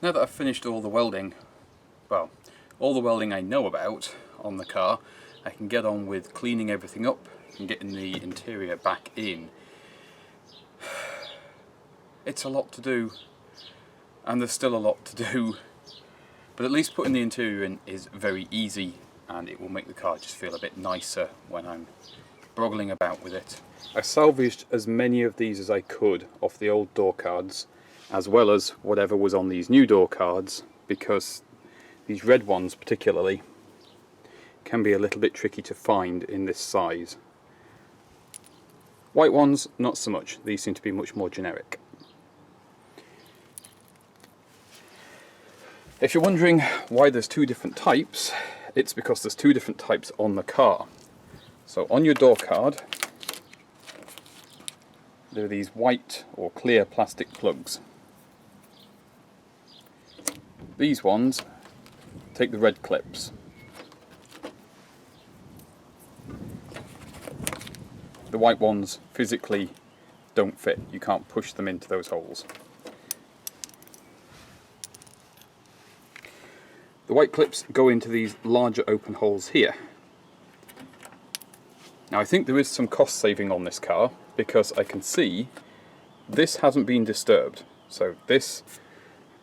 Now that I've finished all the welding, well, all the welding I know about on the car, I can get on with cleaning everything up and getting the interior back in. It's a lot to do, and there's still a lot to do, but at least putting the interior in is very easy, and it will make the car just feel a bit nicer when I'm broggling about with it. I salvaged as many of these as I could off the old door cards, as well as whatever was on these new door cards, because these red ones particularly can be a little bit tricky to find in this size. White ones, not so much. These seem to be much more generic. If you're wondering why there's two different types, it's because there's two different types on the car. So on your door card, there are these white or clear plastic plugs. These ones take the red clips. The white ones physically don't fit. You can't push them into those holes. The white clips go into these larger open holes here. Now I think there is some cost saving on this car, because I can see this hasn't been disturbed. So this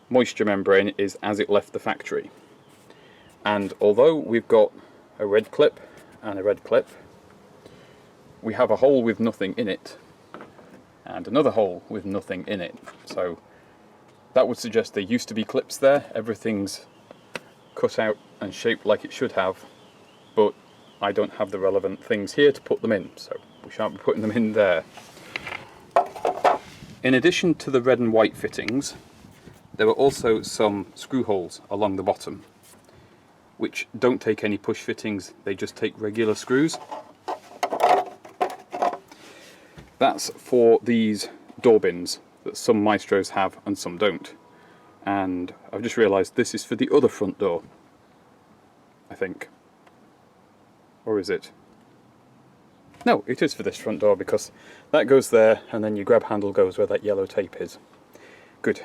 moisture membrane is as it left the factory. And although we've got a red clip and a red clip, we have a hole with nothing in it and another hole with nothing in it. So that would suggest there used to be clips there. Everything's cut out and shaped like it should have, but I don't have the relevant things here to put them in, so we shan't be putting them in there. In addition to the red and white fittings, there were also some screw holes along the bottom, which don't take any push fittings, they just take regular screws. That's for these door bins that some Maestros have and some don't. And I've just realised this is for the other front door, I think. Or is it? No, it is for this front door, because that goes there and then your grab handle goes where that yellow tape is. Good.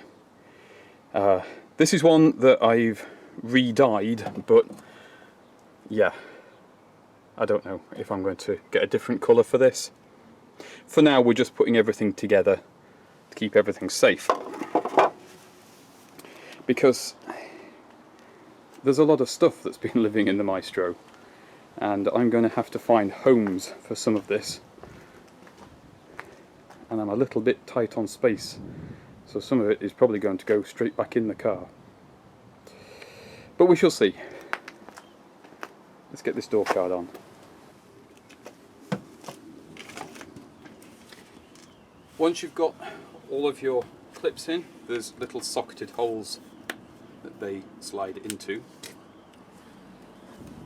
This is one that I've re-dyed, but yeah, I don't know if I'm going to get a different colour for this. For now we're just putting everything together to keep everything safe, because there's a lot of stuff that's been living in the Maestro, and I'm going to have to find homes for some of this, and I'm a little bit tight on space, so some of it is probably going to go straight back in the car, but we shall see. Let's get this door card on. Once you've got all of your clips in, there's little socketed holes that they slide into.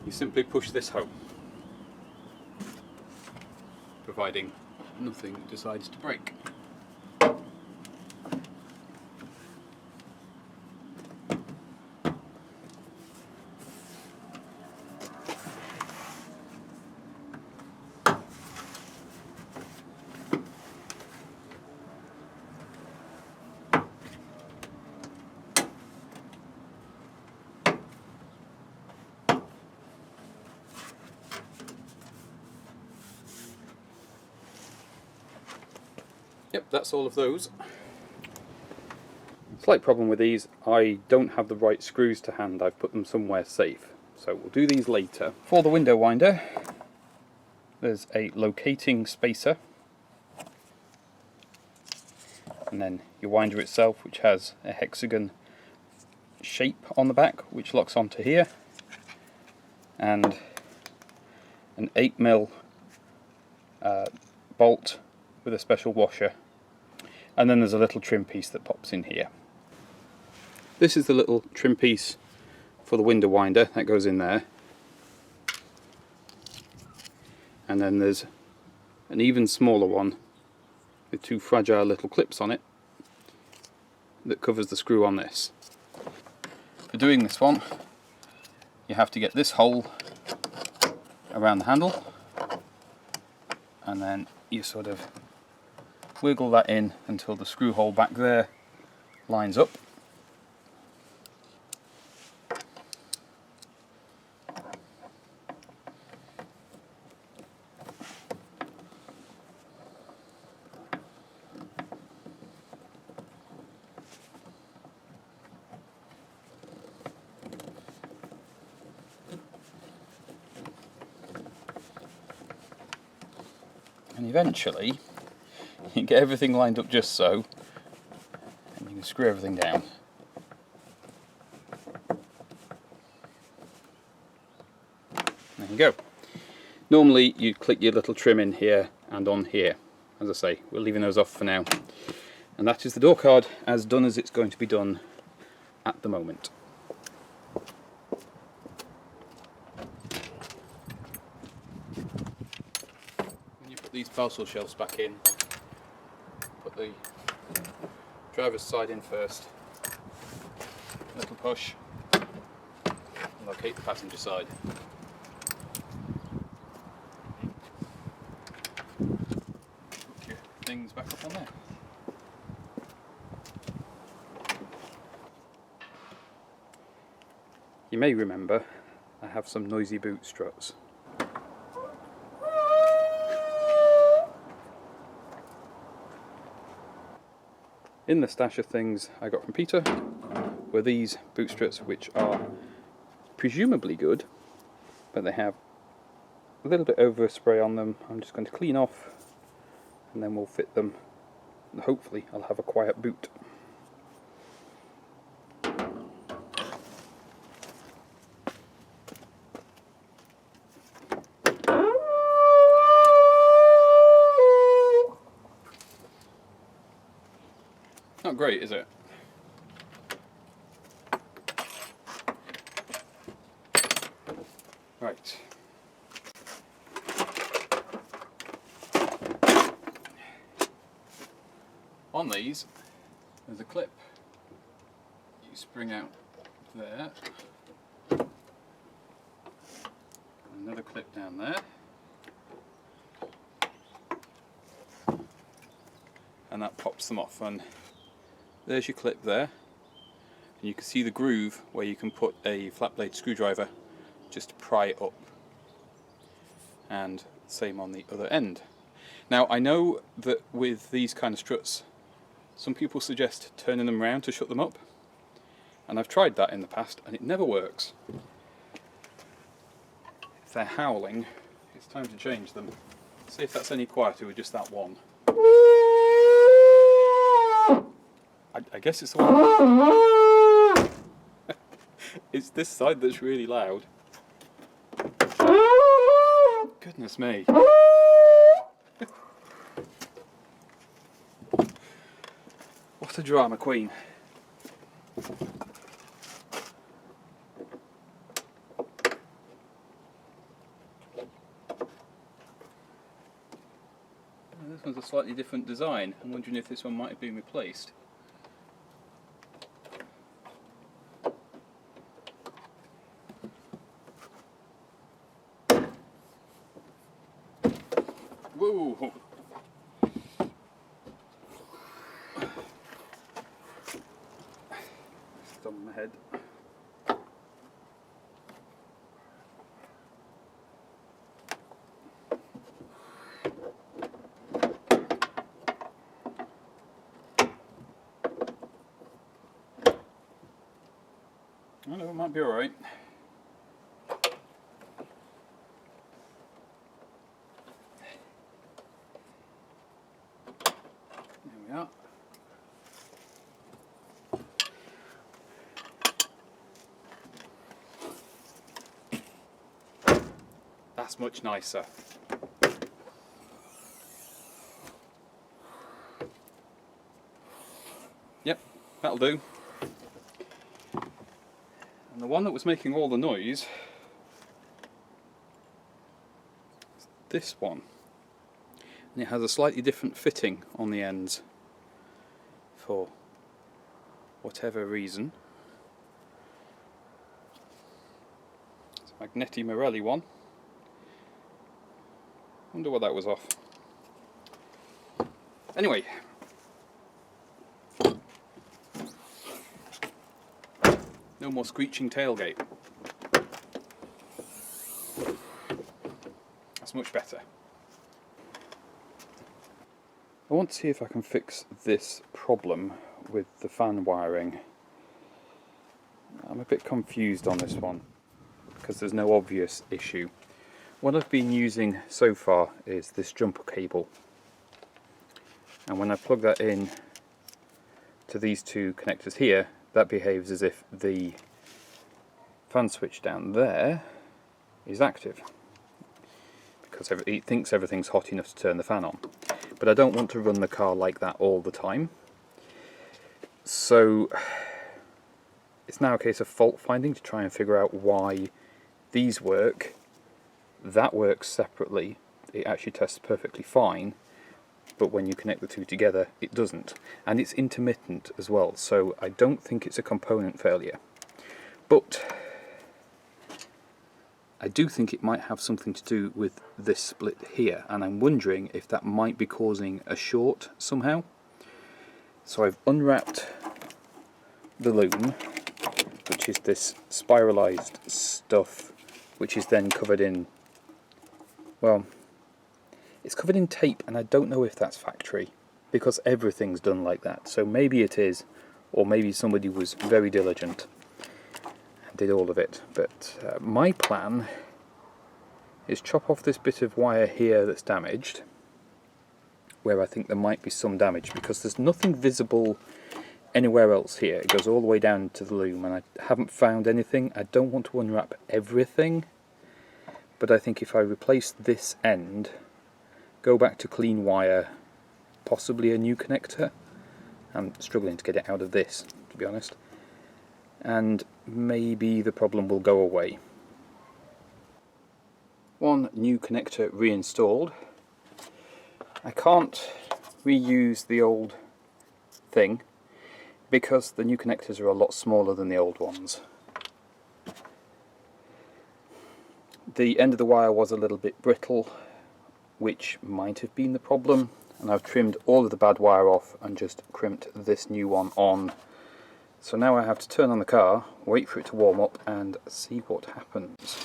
You simply push this home, providing nothing decides to break. Yep, that's all of those. Slight problem with these, I don't have the right screws to hand. I've put them somewhere safe, so we'll do these later. For the window winder, there's a locating spacer, and then your winder itself, which has a hexagon shape on the back which locks onto here, and an 8mm bolt with a special washer, and then there's a little trim piece that pops in here. This is the little trim piece for the window winder that goes in there, and then there's an even smaller one with two fragile little clips on it that covers the screw on this. For doing this one, you have to get this hole around the handle, and then you sort of wiggle that in until the screw hole back there lines up, And eventually you can get everything lined up just so, and you can screw everything down. There you go. Normally you'd click your little trim in here and on here. As I say, we're leaving those off for now. And that is the door card as done as it's going to be done at the moment. When you put these parcel shelves back in, put the driver's side in first, little push, and locate the passenger side. Put your things back up on there. You may remember I have some noisy boot struts. In the stash of things I got from Peter were these boot struts, which are presumably good, but they have a little bit overspray on them. I'm just going to clean off and then we'll fit them, and hopefully I'll have a quiet boot. Not great, is it? Right. On these, there's a clip. You spring out there. Another clip down there. And that pops them off. And there's your clip there, and you can see the groove where you can put a flat blade screwdriver just to pry it up, and same on the other end. Now I know that with these kind of struts some people suggest turning them around to shut them up, and I've tried that in the past and it never works. If they're howling, it's time to change them. See if that's any quieter with just that one. I guess it's the one. It's this side that's really loud. Goodness me. What a drama queen. This one's a slightly different design. I'm wondering if this one might have been replaced. Whoa! It's on my head. I know it might be alright. Yeah. That's much nicer. Yep, that'll do. And the one that was making all the noise is this one. And it has a slightly different fitting on the ends for whatever reason. It's a Magneti Morelli one. Wonder what that was off. Anyway. No more screeching tailgate. That's much better. I want to see if I can fix this problem with the fan wiring. I'm a bit confused on this one because there's no obvious issue. What I've been using so far is this jumper cable, and when I plug that in to these two connectors here, that behaves as if the fan switch down there is active, because it thinks everything's hot enough to turn the fan on. But I don't want to run the car like that all the time, so it's now a case of fault finding to try and figure out why these work, that works separately, it actually tests perfectly fine, but when you connect the two together it doesn't. And it's intermittent as well, so I don't think it's a component failure. But I do think it might have something to do with this split here, and I'm wondering if that might be causing a short somehow. So I've unwrapped the loom, which is this spiralized stuff, which is then covered in, well, it's covered in tape, and I don't know if that's factory, because everything's done like that. So maybe it is, or maybe somebody was very diligent and did all of it. But my plan is chop off this bit of wire here that's damaged, where I think there might be some damage, because there's nothing visible anywhere else here. It goes all the way down to the loom, and I haven't found anything. I don't want to unwrap everything, but I think if I replace this end, go back to clean wire, possibly a new connector. I'm struggling to get it out of this, to be honest, and maybe the problem will go away. One new connector reinstalled. I can't reuse the old thing because the new connectors are a lot smaller than the old ones. The end of the wire was a little bit brittle, which might have been the problem, and I've trimmed all of the bad wire off and just crimped this new one on. So now I have to turn on the car, wait for it to warm up, and see what happens.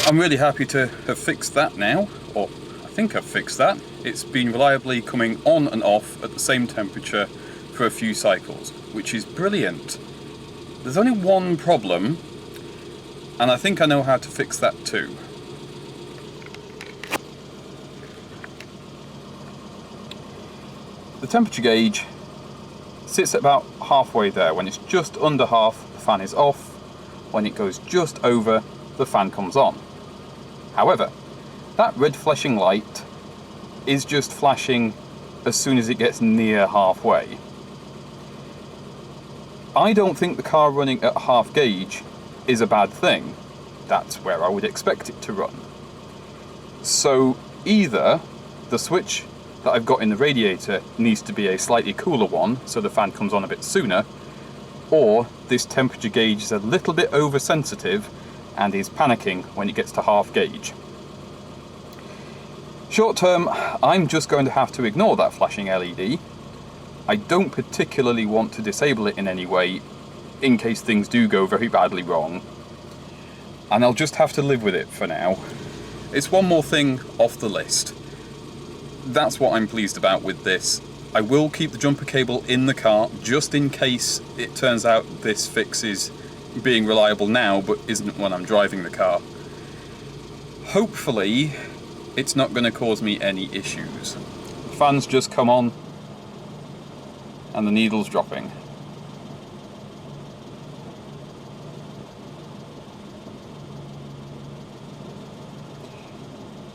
I'm really happy to have fixed that now, or I think I've fixed that. It's been reliably coming on and off at the same temperature for a few cycles, which is brilliant. There's only one problem, and I think I know how to fix that too. The temperature gauge sits at about halfway there. When it's just under half, the fan is off. When it goes just over, the fan comes on. However, that red flashing light is just flashing as soon as it gets near halfway. I don't think the car running at half gauge is a bad thing. That's where I would expect it to run. So either the switch that I've got in the radiator needs to be a slightly cooler one so the fan comes on a bit sooner, or this temperature gauge is a little bit oversensitive and is panicking when it gets to half gauge. Short term, I'm just going to have to ignore that flashing LED. I don't particularly want to disable it in any way in case things do go very badly wrong, and I'll just have to live with it for now. It's one more thing off the list. That's what I'm pleased about with this. I will keep the jumper cable in the car just in case it turns out this fix is being reliable now but isn't when I'm driving the car. Hopefully it's not going to cause me any issues. The fan's just come on and the needle's dropping.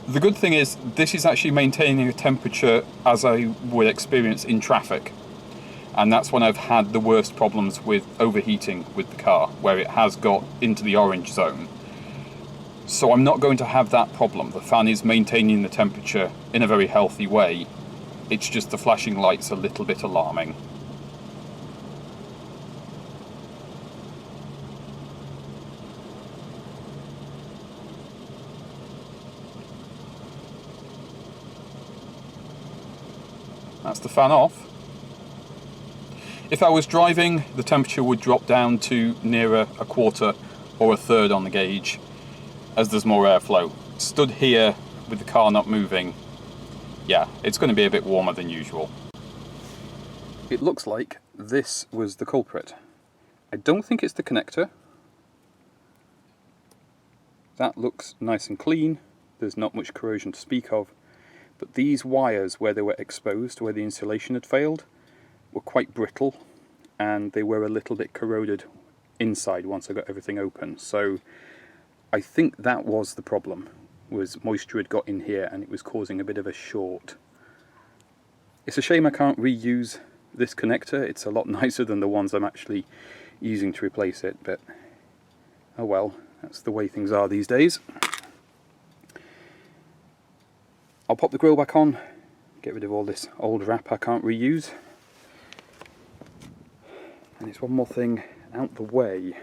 The good thing is this is actually maintaining a temperature as I would experience in traffic, and that's when I've had the worst problems with overheating with the car, where it has got into the orange zone. So I'm not going to have that problem. The fan is maintaining the temperature in a very healthy way. It's just the flashing light's a little bit alarming. That's the fan off. If I was driving, the temperature would drop down to nearer a quarter or a third on the gauge, as there's more airflow. Stood here with the car not moving, yeah, it's going to be a bit warmer than usual. It looks like this was the culprit. I don't think it's the connector. That looks nice and clean, there's not much corrosion to speak of, but these wires where they were exposed, where the insulation had failed, were quite brittle, and they were a little bit corroded inside once I got everything open. So I think that was the problem, was moisture had got in here and it was causing a bit of a short. It's a shame I can't reuse this connector. It's a lot nicer than the ones I'm actually using to replace it, but oh well, that's the way things are these days. I'll pop the grill back on, get rid of all this old wrap I can't reuse. And it's one more thing out the way.